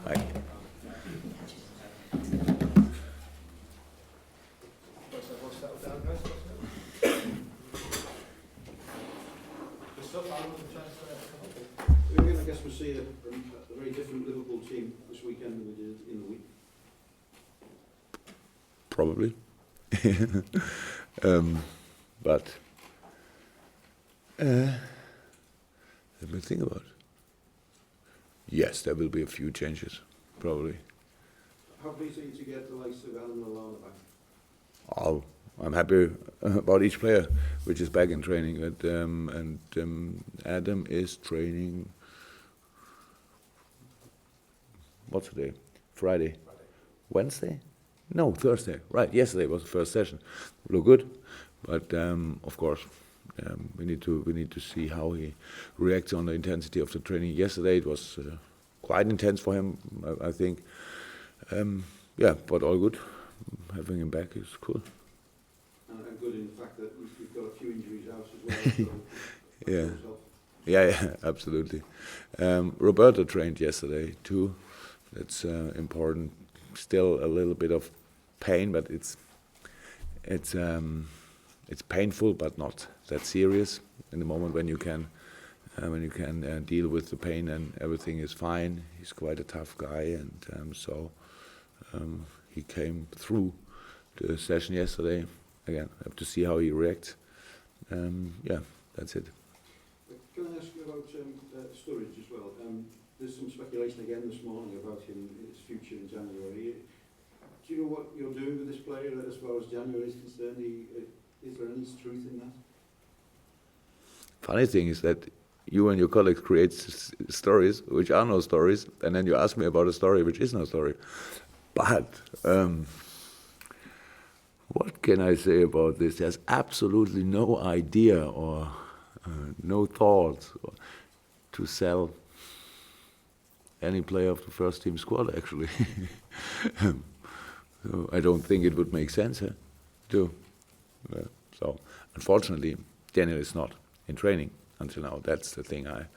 Bye. I guess we'll see a very different Liverpool team this weekend than we did in the week. Probably. But let me think about it. Yes, there will be a few changes, probably. How pleased are you to get the likes of Alan Lallana back? Oh, I'm happy about each player which is back in training. Adam is training. What's today? Friday. Wednesday? No, Thursday. Right. Yesterday was the first session. Look good, but of course we need to see how he reacts on the intensity of the training. Yesterday it was quite intense for him, I think. Yeah, but all good. Having him back is cool. And good in the fact that you've got a few injuries out as well. So Yeah. Yeah, absolutely. Roberto trained yesterday too. That's important. Still a little bit of pain, but it's painful, but not that serious. In the moment when you can deal with the pain and everything is fine. He's quite a tough guy, and so he came through the session yesterday. Again, I have to see how he reacts. Yeah, that's it. Can I ask you about Sturridge as well? There's some speculation again this morning about his future in January. Do you know what you're doing with this player as far as January is concerned? Is there any truth in that? Funny thing is that you and your colleagues create stories which are no stories, and then you ask me about a story which is no story. But what can I say about this? There's absolutely no idea or no thought to sell any player of the first team squad, actually. So I don't think it would make sense to. So unfortunately, Daniel is not in training until now. That's the thing I'm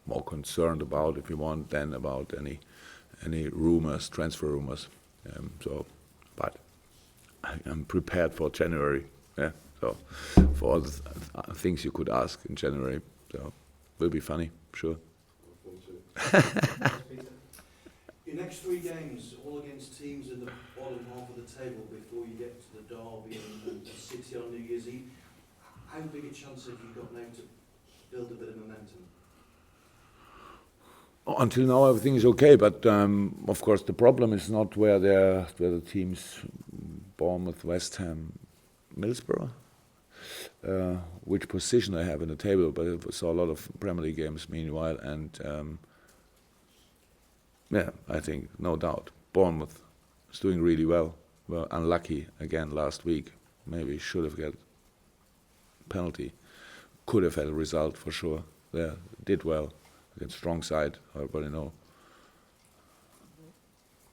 more concerned about, if you want, than about any rumors, transfer rumors. But I'm prepared for January. Yeah. So for all the things you could ask in January, so will be funny, sure. Your next 3 games, all against teams in the bottom half of the table before you get to the derby and City on New Year's Eve. How big a chance have you got now to build a bit of momentum? Until now, everything is okay, but of course the problem is not where the teams, Bournemouth, West Ham, Middlesbrough, which position I have in the table. But I saw a lot of Premier League games meanwhile, and yeah, I think no doubt Bournemouth is doing really well. Well, unlucky again last week. Maybe should have got penalty. Could have had a result for sure. Yeah, did well. Against strong side, everybody know.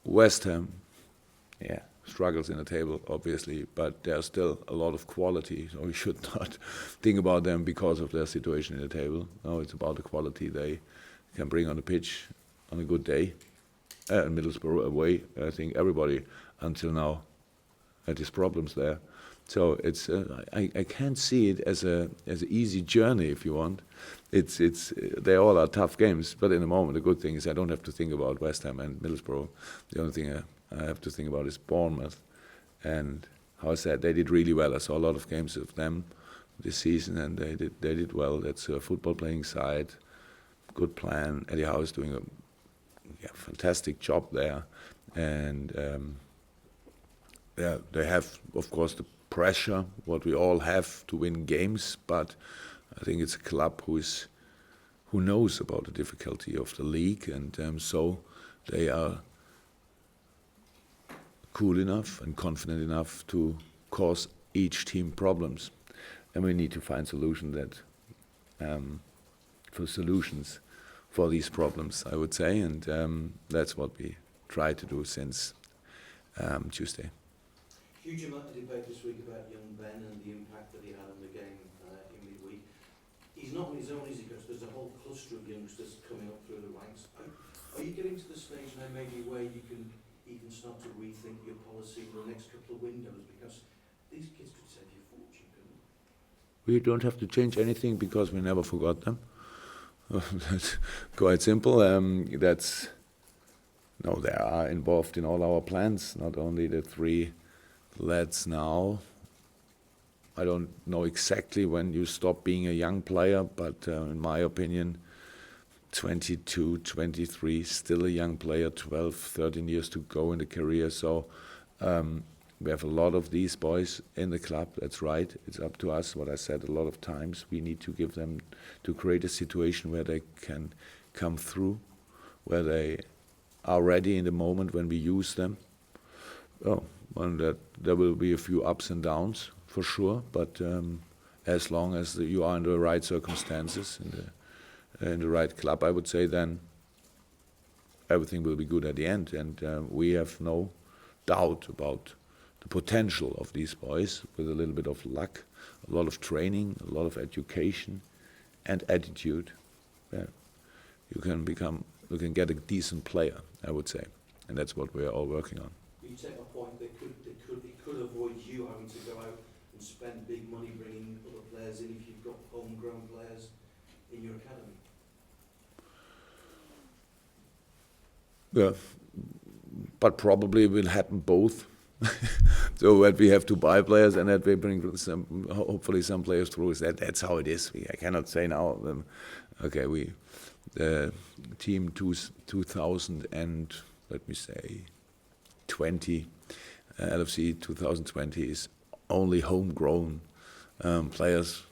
West Ham, yeah, struggles in the table, obviously, but there's still a lot of quality, so we should not think about them because of their situation in the table. No, it's about the quality they can bring on the pitch on a good day. Middlesbrough away, I think everybody until now had his problems there. So it's I can't see it as an easy journey, if you want. They all are tough games, but in the moment the good thing is I don't have to think about West Ham and Middlesbrough. The only thing I have to think about is Bournemouth, and how I said they did really well. I saw a lot of games of them this season, and they did well. That's a football playing side, good plan. Eddie Howe is doing a fantastic job there, and they have, of course, the pressure what we all have to win games, but I think it's a club who knows about the difficulty of the league, and so they are cool enough and confident enough to cause each team problems, and we need to find solutions for these problems, I would say, and that's what we try to do since Tuesday. Huge amount of debate this week about young Ben and the impact that he had on the game in midweek. He's not not on his own, is he? Because there's a whole cluster of youngsters coming up through the ranks. Are you getting to the stage now maybe where you can even start to rethink your policy in the next couple of windows? Because these kids could save you a fortune, couldn't they? We don't have to change anything because we never forgot them. That's quite simple. They are involved in all our plans, not only the 3 lads now. I don't know exactly when you stop being a young player, but in my opinion, 22, 23, still a young player, 12, 13 years to go in the career. So we have a lot of these boys in the club, that's right. It's up to us, what I said a lot of times. We need to give them, to create a situation where they can come through, where they are ready in the moment when we use them. And there will be a few ups and downs, for sure, but as long as you are in the right circumstances, in the right club, I would say, then everything will be good at the end. And we have no doubt about the potential of these boys with a little bit of luck, a lot of training, a lot of education and attitude. Yeah. You can get a decent player, I would say. And that's what we are all working on. You take my point, it could avoid you having to go out and spend big money bringing other players in if you've got homegrown players in your academy. Yeah, but probably will happen both. So that we have to buy players and that we bring hopefully some players through. That's how it is. I cannot say now. Okay, the team 2000 and let me say 20 LFC 2020 is only homegrown players.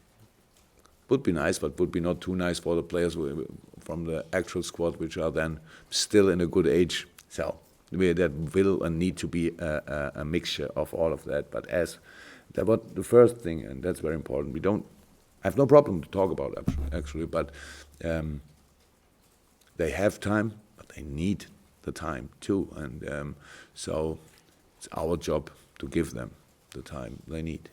Would be nice, but would be not too nice for the players from the actual squad, which are then still in a good age. So that will and need to be a mixture of all of that. But the first thing, and that's very important, I have no problem to talk about actually, but they have time, but they need the time too. And so it's our job to give them the time they need.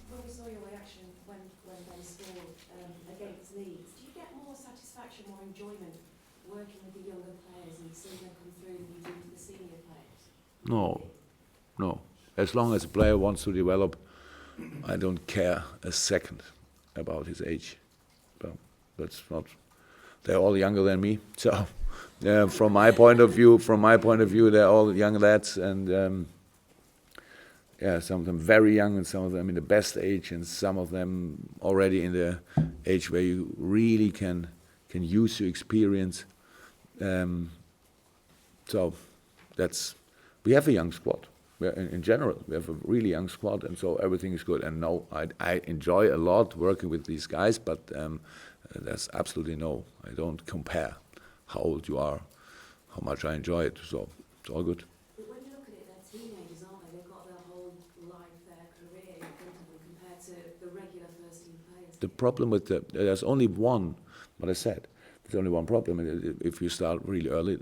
When we saw your reaction when Ben scored against Leeds, do you get more satisfaction, more enjoyment working with the younger players and seeing them come through than you do with the senior players? No. As long as a player wants to develop, I don't care a second about his age. So that's not. They're all younger than me, so from my point of view, they're all young lads, and some of them very young, and some of them in the best age, and some of them already in the age where you really can use your experience. So we have a young squad. In general, we have a really young squad, and so everything is good. And no, I enjoy a lot working with these guys, but there's absolutely I don't compare how old you are, how much I enjoy it. So it's all good. But when you look at it, they're teenagers, aren't they? They've got their whole life, their career in front of them compared to the regular first-team players. The problem with there's only one, what I said, there's only one problem. If you start really early,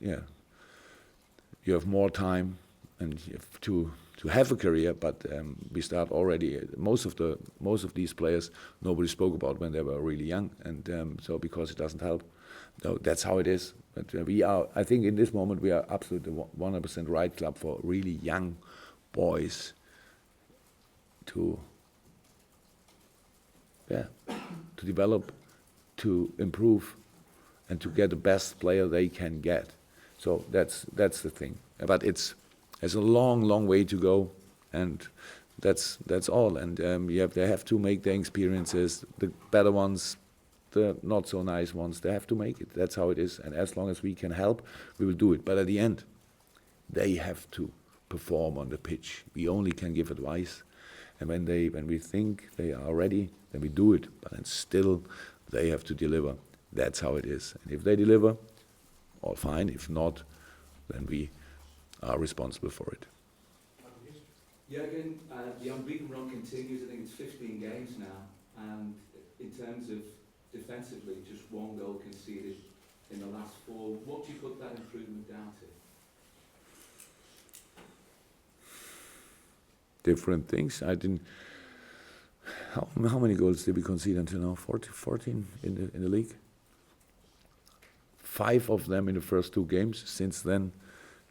you have more time and you have to have a career, but we start already. Most of these players nobody spoke about when they were really young, and so because it doesn't help. So that's how it is. But I think in this moment we are absolutely 100% right club for really young boys to develop, to improve, and to get the best player they can get. So that's the thing. But there's a long way to go, and that's all. And they have to make their experiences, the better ones, the not so nice ones. They have to make it. That's how it is. And as long as we can help, we will do it. But at the end, they have to perform on the pitch. We only can give advice, and when we think they are ready, then we do it. But then still, they have to deliver. That's how it is. And if they deliver, all fine. If not, then we are responsible for it. Jurgen, the unbeaten run continues. I think it's 15 games now, and in terms of defensively, just one goal conceded in the last 4. What do you put that improvement down to? Different things. how many goals did we concede until now? 14 in the league. 5 of them in the first 2 games. Since then,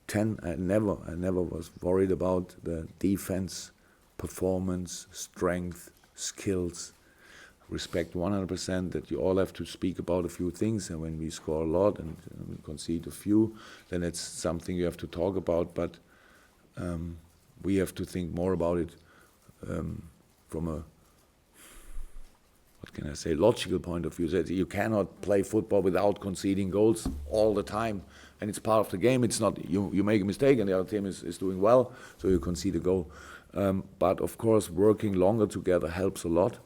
10. I never was worried about the defense, performance, strength, skills. Respect 100% that you all have to speak about a few things, and when we score a lot and we concede a few, then it's something you have to talk about. But we have to think more about it from a, what can I say, logical point of view. That you cannot play football without conceding goals all the time, and it's part of the game. It's not you make a mistake and the other team is doing well, so you concede a goal. But of course, working longer together helps a lot.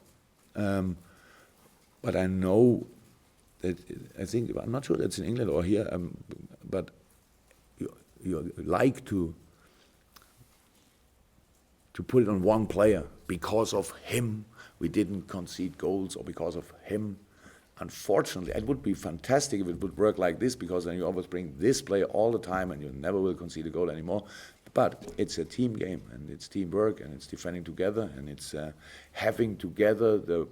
But I know that I'm not sure that's in England or here, but you like to put it on one player. Because of him, we didn't concede goals, or because of him. Unfortunately, it would be fantastic if it would work like this, because then you always bring this player all the time and you never will concede a goal anymore. But it's a team game, and it's teamwork, and it's defending together, and it's having together the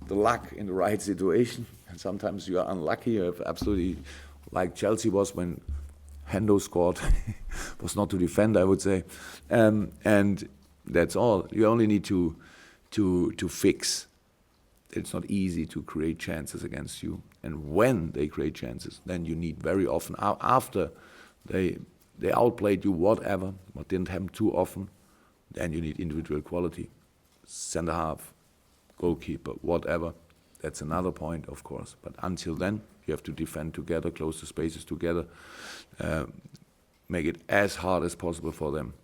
luck in the right situation. And sometimes you are unlucky. You have absolutely, like Chelsea was when Hendo scored, was not to defend, I would say, and that's all. You only need to fix. It's not easy to create chances against you, and when they create chances, then you need very often after they outplayed you, whatever, but didn't happen too often, then you need individual quality. Centre half, goalkeeper, whatever. That's another point, of course. But until then, you have to defend together, close the spaces together, make it as hard as possible for them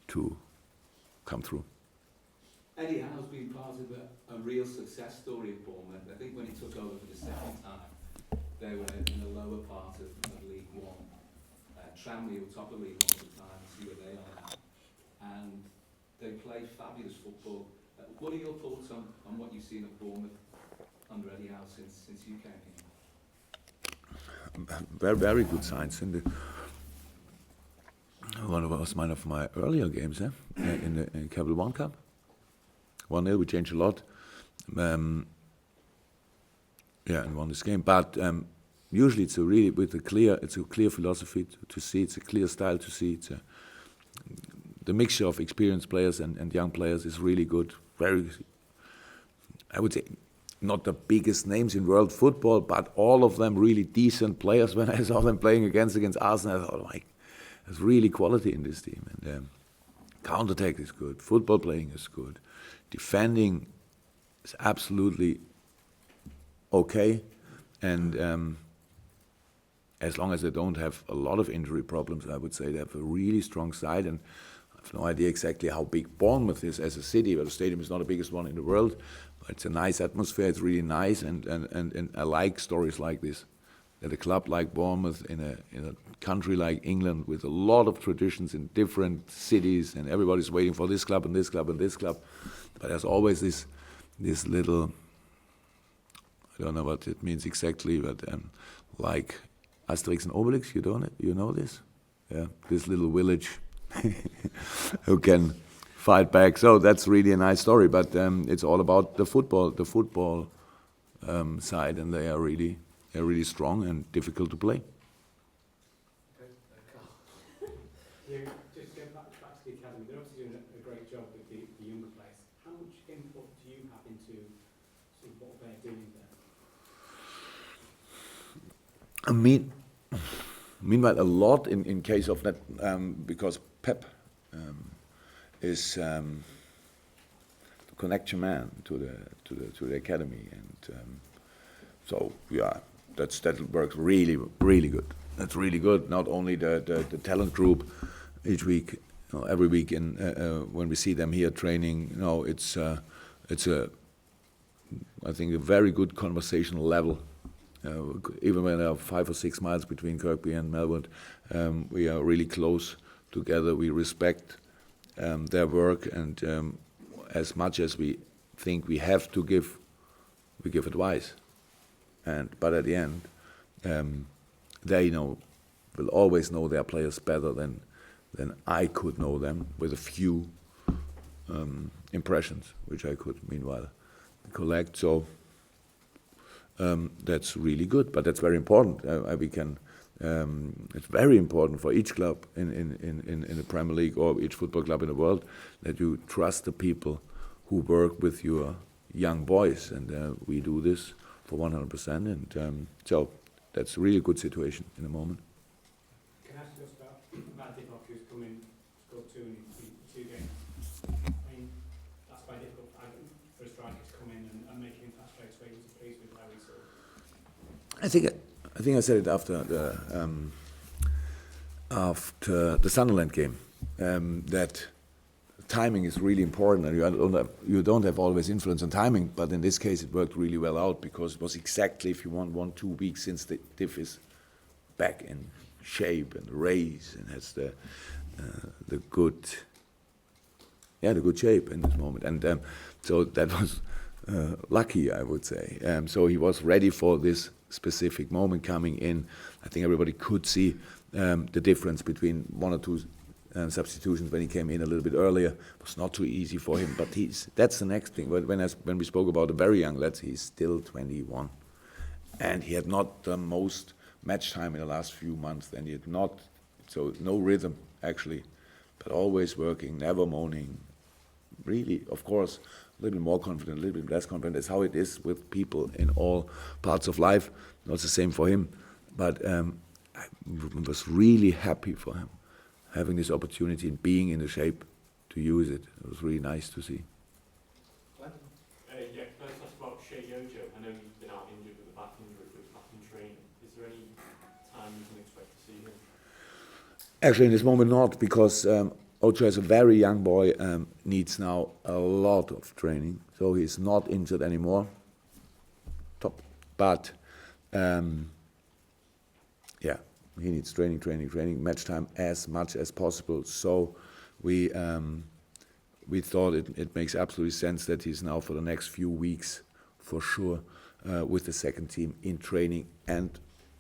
to come through. Eddie Howe's been part of a real success story at Bournemouth. I think when he took over for the second time, they were in the lower part of League One. Tranmere were top of League One at the time, see where they are now. And they play fabulous football. What are your thoughts on what you've seen at Bournemouth under Eddie Howe since you came here? Very, very good signs. One of my earlier games in the Capital One Cup. 1-0, we changed a lot. And won this game. But usually it's a clear philosophy to see. It's a clear style to see. The mixture of experienced players and young players is really good. Very, I would say, not the biggest names in world football, but all of them really decent players. When I saw them playing against Arsenal, I thought, like, there's really quality in this team. And counter-attack is good. Football playing is good. Defending is absolutely okay. And as long as they don't have a lot of injury problems, I would say they have a really strong side. And I have no idea exactly how big Bournemouth is as a city, but the stadium is not the biggest one in the world. But it's a nice atmosphere, it's really nice, and I like stories like this. That a club like Bournemouth in a country like England with a lot of traditions in different cities, and everybody's waiting for this club and this club and this club. But there's always this little, I don't know what it means exactly, but like Asterix and Obelix, you know this? Yeah, this little village who can fight back. So that's really a nice story, but it's all about the football side, and they're really strong and difficult to play. Okay, Carl. You just going back to the academy. They're obviously doing a great job with the younger players. How much input do you have into sort of what they're doing there? Meanwhile, a lot in case of that, because Pep is the connection man to the academy, and so yeah, that works really good. That's really good. Not only the talent group each week, every week, when we see them here training, it's a I think a very good conversational level. Even when there are 5 or 6 miles between Kirkby and Melbourne, we are really close together. We respect their work, and as much as we think we have to give, we give advice. But at the end, they will always know their players better than I could know them with a few impressions, which I could meanwhile collect. So that's really good, but that's very important. It's very important for each club in the Premier League or each football club in the world that you trust the people who work with your young boys, and we do this for 100%, and so that's a really good situation in the moment. Can I ask just about Divock, who's come in, scored 2 in 2 games? I mean, that's quite difficult for a striker to come in and make an impact straight away. Was pleased with how he sort of... I think I said it after the Sunderland game, that timing is really important, and you don't have always influence on timing, but in this case it worked really well out, because it was exactly, if you want, 1-2 weeks since the Div is back in shape and race and has the good shape in this moment, and so that was lucky, I would say. So he was ready for this specific moment coming in. I think everybody could see the difference between 1 or 2 substitutions when he came in a little bit earlier. It was not too easy for him, but that's the next thing. When we spoke about the very young lads, he's still 21, and he had not the most match time in the last few months, and he had not, so no rhythm actually, but always working, never moaning. Really, of course, a little bit more confident, a little bit less confident. That's how it is with people in all parts of life. Not the same for him, but I was really happy for him, having this opportunity and being in the shape to use it. It was really nice to see. Can I talk about Shea Yojo? I know you've been out injured with the back injury, with back in training. Is there any time you can expect to see him? Actually, in this moment, not, because Ocho, as a very young boy, needs now a lot of training. So he's not injured anymore. Top. But, he needs training, match time as much as possible. So we thought it makes absolutely sense that he's now for the next few weeks, for sure, with the second team in training and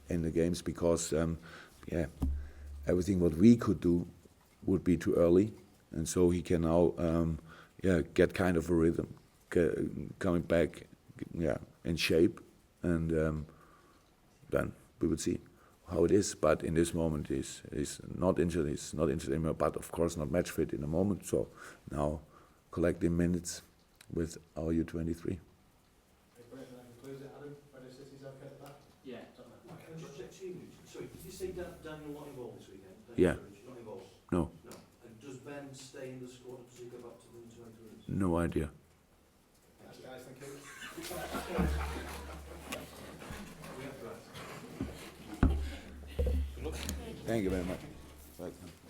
in the games, because, everything what we could do would be too early, and so he can now, get kind of a rhythm, coming back, in shape, and then we would see how it is. But in this moment, he's not injured. He's not injured anymore, but of course not match fit in the moment. So now collecting minutes with our U23. Yeah. Can I just check to you? Sorry, did you say Daniel not involved this weekend? Yeah. Not involved? No. No. And does Ben stay in the squad, or does he go back to the 23s? No idea. Thanks, guys. Thank you. We have to ask. Thank you very much. Welcome.